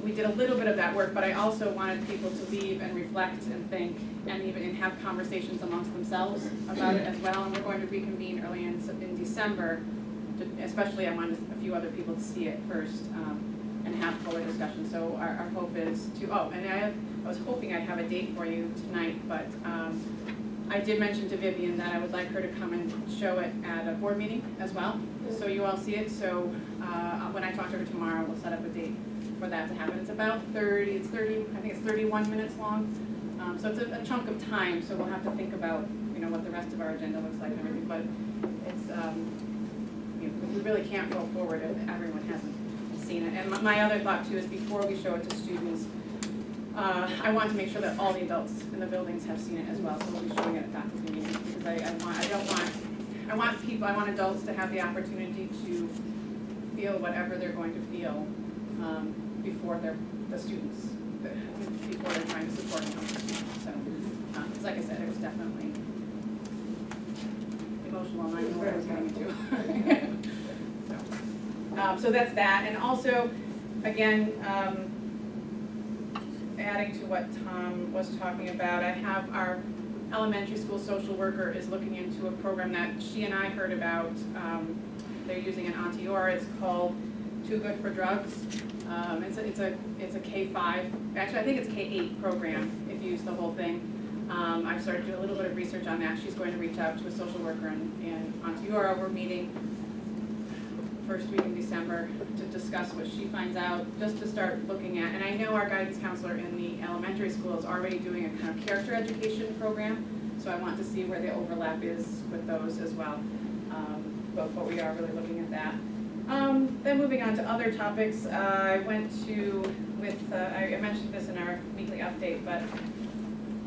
we did a little bit of that work, but I also wanted people to leave and reflect and think, and even have conversations amongst themselves about it as well. And we're going to reconvene early in December, especially I wanted a few other people to see it first, and have fuller discussion. So our hope is to, I was hoping I'd have a date for you tonight, but I did mention to Vivian that I would like her to come and show it at a board meeting as well, so you all see it. So when I talk to her tomorrow, we'll set up a date for that to happen. It's about 31 minutes long. So it's a chunk of time, so we'll have to think about, what the rest of our agenda looks like and everything, but it's, we really can't go forward if everyone hasn't seen it. And my other thought too is before we show it to students, I want to make sure that all the adults in the buildings have seen it as well, so we'll be showing it at faculty meetings, because I want adults to have the opportunity to feel whatever they're going to feel before the students, before they're trying to support them. So, because like I said, it was definitely emotional, and I knew what I was getting into. So that's that, and also, again, adding to what Tom was talking about, I have our elementary school social worker is looking into a program that she and I heard about. They're using in Ontiora. It's called Too Good for Drugs. It's a K-5, actually I think it's K-8 program if you use the whole thing. I've started to do a little bit of research on that. She's going to reach out to a social worker in Ontiora. We're meeting first week in December to discuss what she finds out, just to start looking at. And I know our guidance counselor in the elementary school is already doing a kind of character education program, so I want to see where the overlap is with those as well. But we are really looking at that. Then moving on to other topics, I went to, I mentioned this in our weekly update, but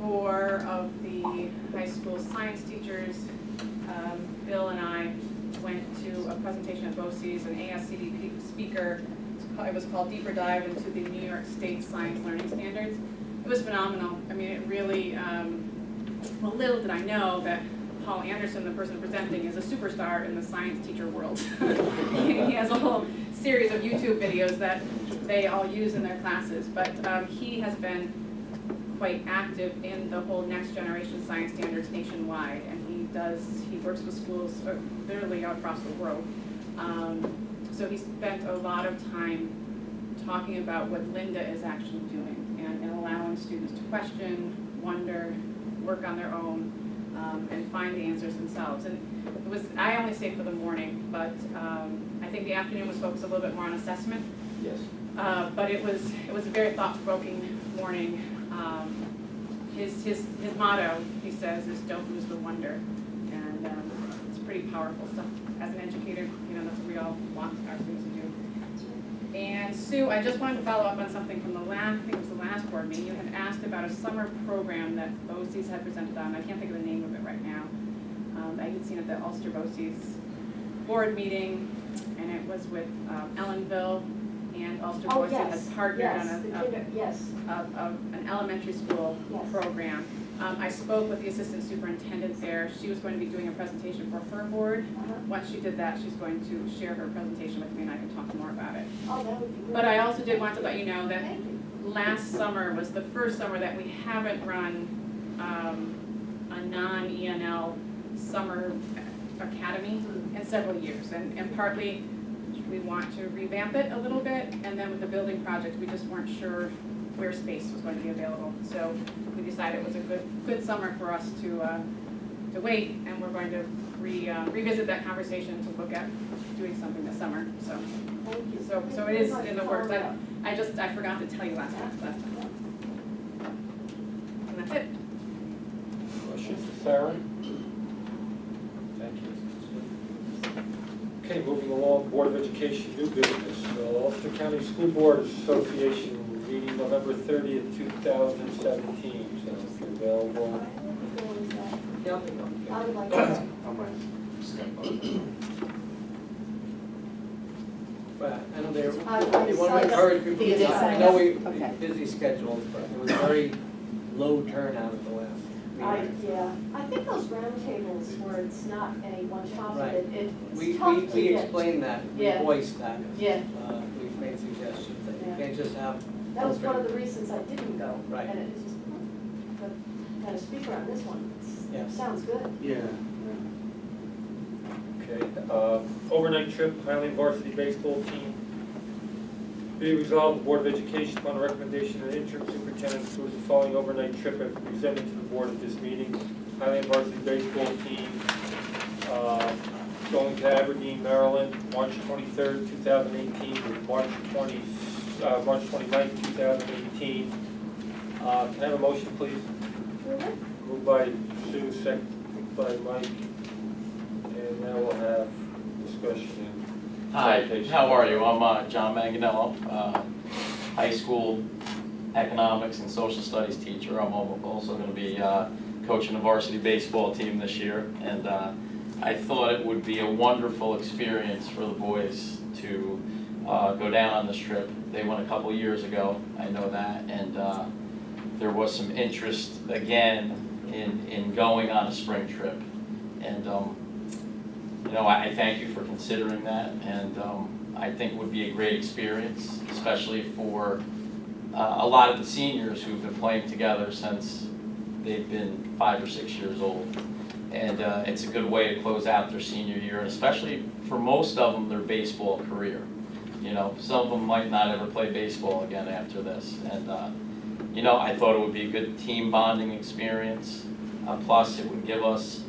4 of the high school science teachers, Bill and I, went to a presentation at BOCE's, an ASCD speaker. It was called Deeper Dive into the New York State Science Learning Standards. It was phenomenal. I mean, it really, well, little did I know that Paul Anderson, the person presenting, is a superstar in the science teacher world. He has a whole series of YouTube videos that they all use in their classes, but he has been quite active in the whole next generation science standards nationwide, and he works with schools literally across the world. So he spent a lot of time talking about what Linda is actually doing, and allowing students to question, wonder, work on their own, and find the answers themselves. And I only stayed for the morning, but I think the afternoon was focused a little bit more on assessment. Yes. But it was a very thought-provoking morning. his motto, he says, is "Don't lose the wonder," and it's pretty powerful stuff. As an educator, you know, that's what we all want our students to do. And Sue, I just wanted to follow up on something from the last, I think it was the last board meeting. You had asked about a summer program that BOCES had presented on. I can't think of the name of it right now. I had seen it at the Ulster BOCES board meeting, and it was with Ellenville and Ulster Oh, BOCES yes, has partnered yes, on the kinder, yes. an elementary school Yes. program. I spoke with the assistant superintendent there. She was going to be doing a presentation for her board. Once she did that, she's going to share her presentation with me and I can talk more about it. Oh, that would be great. But I also did want to let you know that Thank you. last summer was the first summer that we haven't run a non-ENL summer academy in several years. And partly we want to revamp it a little bit, and then with the building project, we just weren't sure where space was going to be available. So we decided it was a good summer for us to wait, and we're going to revisit that conversation to look at doing something this summer. So Thank you. so it is in the works. I forgot to tell you last time. And that's it. Questions for Sarah? Thank you. Okay, moving along, Board of Education, new business. Ulster County School Board Association meeting November 30th, 2017. So if you're available. I would like to. But I know they want I to saw encourage people, the agenda. I know we Okay. busy schedules, but it was very low turnout at the last meeting. Yeah, I think those roundtables where it's not any one topic, Right. it's We tough to get. explained that, we Yeah. voiced that. Yeah. We've made suggestions that you Yeah. can't just have. That was one of the reasons I didn't go. Right. And it was just, but a speaker on this one, Yes. sounds good. Yeah. Okay, overnight trip, Highland varsity baseball team. Be resolved, the Board of Education, upon the recommendation of the interim superintendent, approves the following overnight trip as presented to the board at this meeting. Highland varsity baseball team, going to Aberdeen, Maryland, March 23rd, 2018, to March 29th, 2018. Can I have a motion, please? Moved by Sue, second by Mike. And now we'll have discussion. Hi, how are you? I'm John Manganello, high school economics and social studies teacher. I'm also going to be coaching the varsity baseball team this year, and I thought it would be a wonderful experience for the boys to go down on this trip. They went a couple years ago, I know that, and there was some interest again in going on a spring trip. And you know, I thank you for considering that, and I think it would be a great experience, especially for a lot of the seniors who've been playing together since they've been 5 or 6 years old. And it's a good way to close out their senior year, and especially for most of them, their baseball career. You know, some of them might not ever play baseball again after this. And you know, I thought it would be a good team bonding experience. Plus, it would give us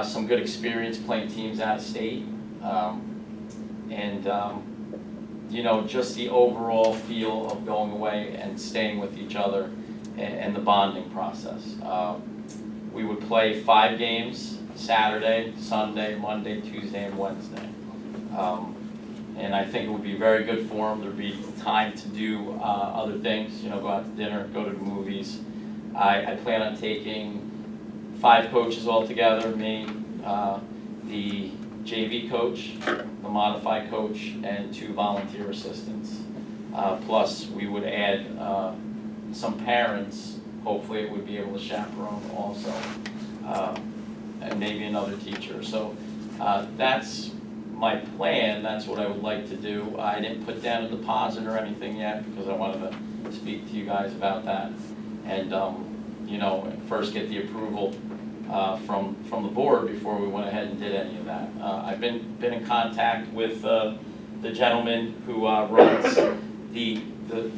some good experience playing teams out of state, and you know, just the overall feel of going away and staying with each other and the bonding process. We would play 5 games: Saturday, Sunday, Monday, Tuesday, and Wednesday. And I think it would be very good for them. There'd be time to do other things, you know, go out to dinner, go to the movies. I plan on taking 5 coaches altogether, me, the JV coach, the modified coach, and 2 volunteer assistants. Plus, we would add some parents. Hopefully it would be able to chaperone also, and maybe another teacher. So that's my plan. That's what I would like to do. I didn't put down a deposit or anything yet because I wanted to speak to you guys about that. And you know, first get the approval from the board before we went ahead and did any of that. I've been in contact with the gentleman who runs the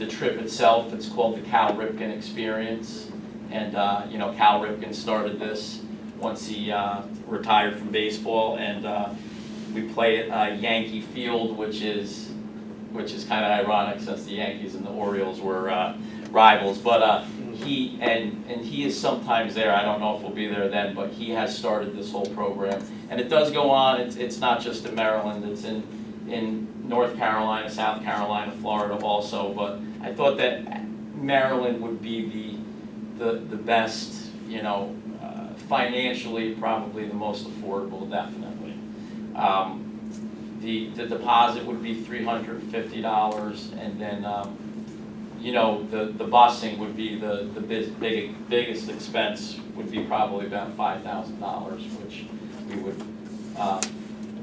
trip itself. It's called the Cal Ripken Experience, and you know, Cal Ripken started this once he retired from baseball, and we play at Yankee Field, which is kind of ironic since the Yankees and the Orioles were rivals. But he is sometimes there, I don't know if we'll be there then, but he has started this whole program. And it does go on, it's not just in Maryland, it's in North Carolina, South Carolina, Florida also, but I thought that Maryland would be the best, financially probably the most affordable, definitely. The deposit would be $350, and then the busing would be the biggest expense would be probably about $5,000, which we would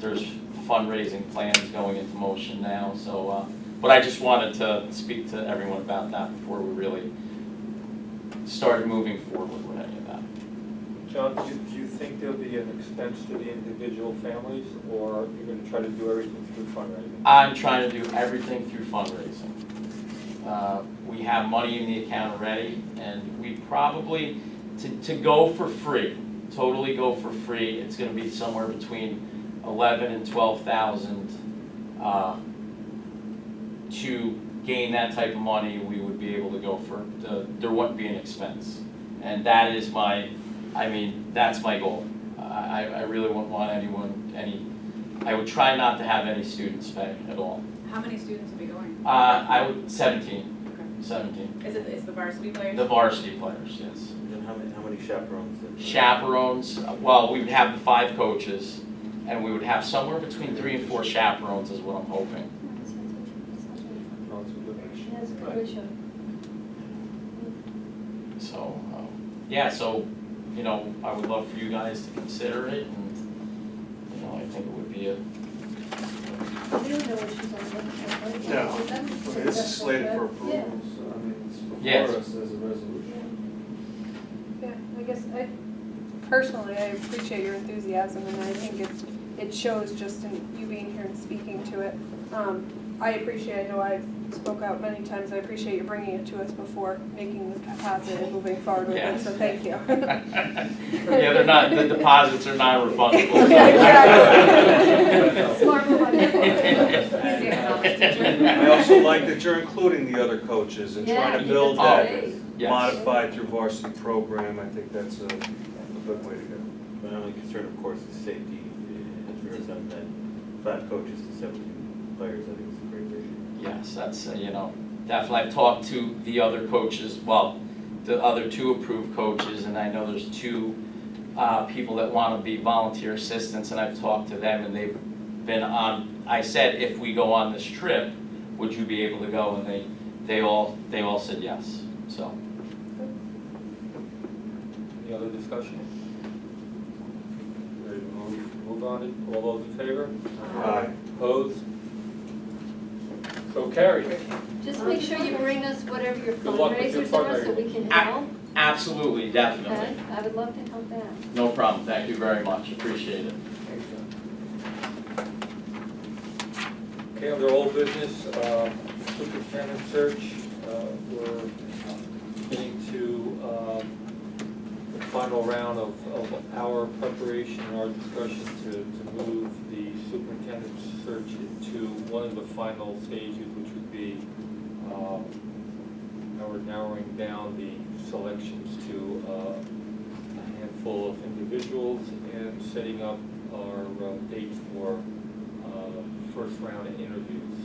there's fundraising plans going into motion now. So, but I just wanted to speak to everyone about that before we really started moving forward with any of that. John, do you think there'll be an expense to the individual families, or you're going to try to do everything through fundraising? I'm trying to do everything through fundraising. We have money in the account already, and we probably, to go for free, totally go for free, it's going to be somewhere between 11 and 12,000. To gain that type of money, we would be able to go for there wouldn't be an expense, and that is that's my goal. I really wouldn't want I would try not to have any students pay at all. How many students will be going? I would 17. Okay. 17. Is the varsity players? The varsity players, yes. And how many chaperones? Chaperones, well, we would have the 5 coaches, and we would have somewhere between 3 and 4 chaperones is what I'm hoping. So, so, I would love for you guys to consider it, and, I think it would be a. No, this is slated for approval, so it's before us as a resolution. Yeah, I guess personally, I appreciate your enthusiasm, and I think it shows just in you being here and speaking to it. I appreciate, I know I've spoke out many times, I appreciate you bringing it to us before making the deposit and moving forward with it, so thank you. Yeah, the deposits are non-refundable. Yeah, exactly. Smart move on your I also like that you're including the other coaches and trying to build that modified through varsity program. I think that's a good way to go. My only concern, of course, is safety. As we were saying, that 5 coaches to 17 players, I think it's a great ratio. Yes, that's, definitely. I've talked to the other coaches, the other 2 approved coaches, and I know there's 2 people that want to be volunteer assistants, and I've talked to them, and they've been on. I said, if we go on this trip, would you be able to go? And they all said yes. So. Any other discussion? Ready to move on it? All those in favor? Aye. Opposed? So carried. Just make sure you bring us whatever your Good luck with your fundraisers are so we can help. Absolutely, definitely. Okay, I would love to help out. No problem. Thank you very much. Appreciate it. Okay, under old business, superintendent search, we're getting to the final round of our preparation and our discussion to move the superintendent search into one of the final stages, which would be now we're narrowing down the selections to a handful of individuals and setting up our dates for first round interviews.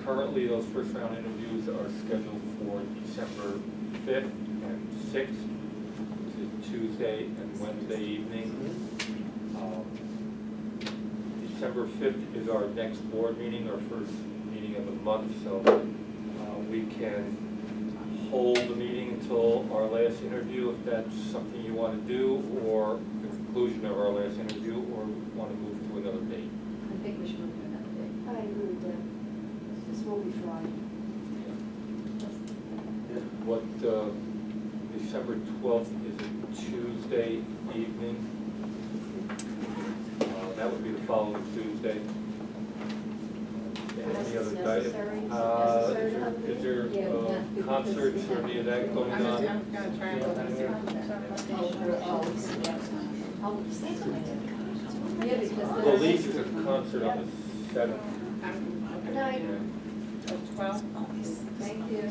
Currently, those first round interviews are scheduled for December 5th and 6th, which is Tuesday and Wednesday evening. December 5th is our next board meeting, our first meeting of the month, so we can hold the meeting until our last interview if that's something you want to do, or the conclusion of our last interview, or want to move to another date. I think we should move to another date. I agree with that. This will be Friday. What, December 12th is a Tuesday evening. That would be the following Tuesday. Any other night? Is there concerts or any of that going on? I'm gonna try and look Yeah, because The League is a concert on the 7th. Good night. at 12. Thank you.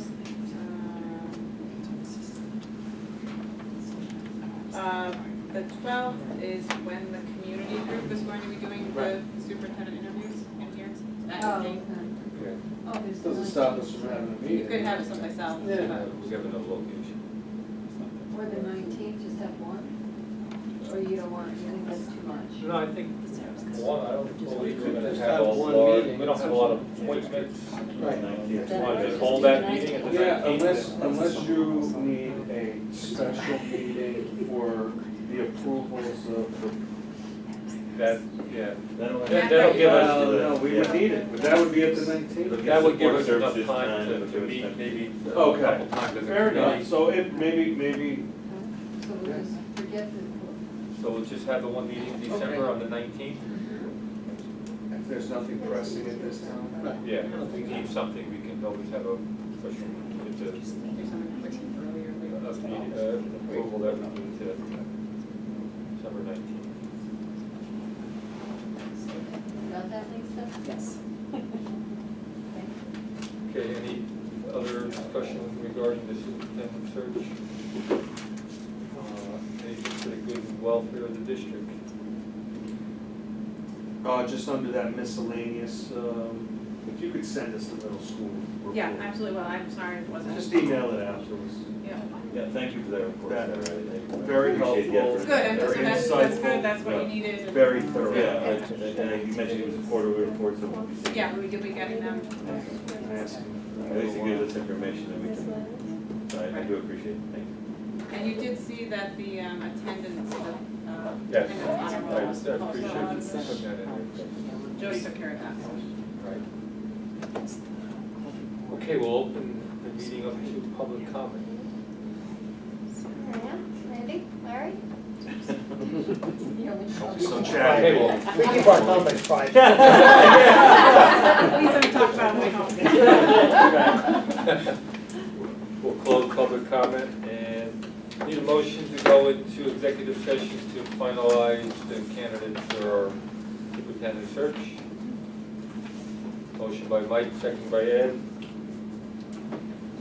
The 12th is when the community group is going to be doing the superintendent interviews in here. Oh, okay. Okay. Oh, there's the Doesn't stop us from having a meeting. You could have it someplace else, Yeah. but We have another location. Or the 19th, just have one? Or you don't want, you think that's too much? No, I think one, I don't believe we're gonna Just have have a one large, meeting. we don't have a lot of appointments. Right. Just wanted to hold that meeting at the Yeah, 19th. unless you need a special meeting for the approvals of the. That, yeah. That'll That'll give us, No, we would need it, but that would be at the 19th. that would give us Support enough services time it'll to give us meet time. maybe a Okay. couple times as a Fair enough, committee. so it, maybe, So we'll just forget the. So we'll just have the one meeting in December on the 19th? if there's nothing pressing at this time. Yeah, if we need something, we can always have a special, it's do something quick earlier, later. a meeting, approval that we need to December 19th. Got that, Lisa? Yes. Okay, any other discussion regarding the superintendent search? Anything for the good and welfare of the district? Just under that miscellaneous, if you could send us the middle school report. Yeah, absolutely, well, I'm sorry it wasn't. Just email it out to us. Yeah. Yeah, thank you for that report, That- Sarah. I very appreciate the helpful. effort. Good, and so Very that's insightful. good, that's what Yeah. you needed. Very thorough. Yeah, and you mentioned it was a quarterly report, so we'll be seeing. Yeah, we will be getting them. At least it gives us information that we can, I do appreciate it, thank you. And you did see that the attendance, Yes, attendance honor roll I was appreciate posted you on. putting that in there. Jody took care of that. Right. Okay, we'll open the meeting up to public comment. Randy, Larry? So Okay, chatty. well, We keep our comments private. At least let me talk about my home. we'll close public comment and need a motion to go into executive session to finalize the candidates for our superintendent search. Motion by Mike, second by Ed.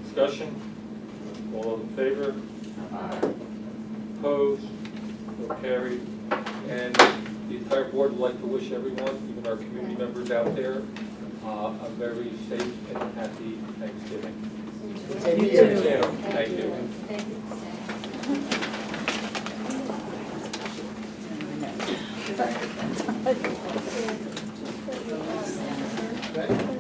Discussion? All those in favor? Opposed? So carried. And the entire board would like to wish everyone, even our community members out there, a very safe and happy Thanksgiving. Same here. Thank you. Thank you. Okay.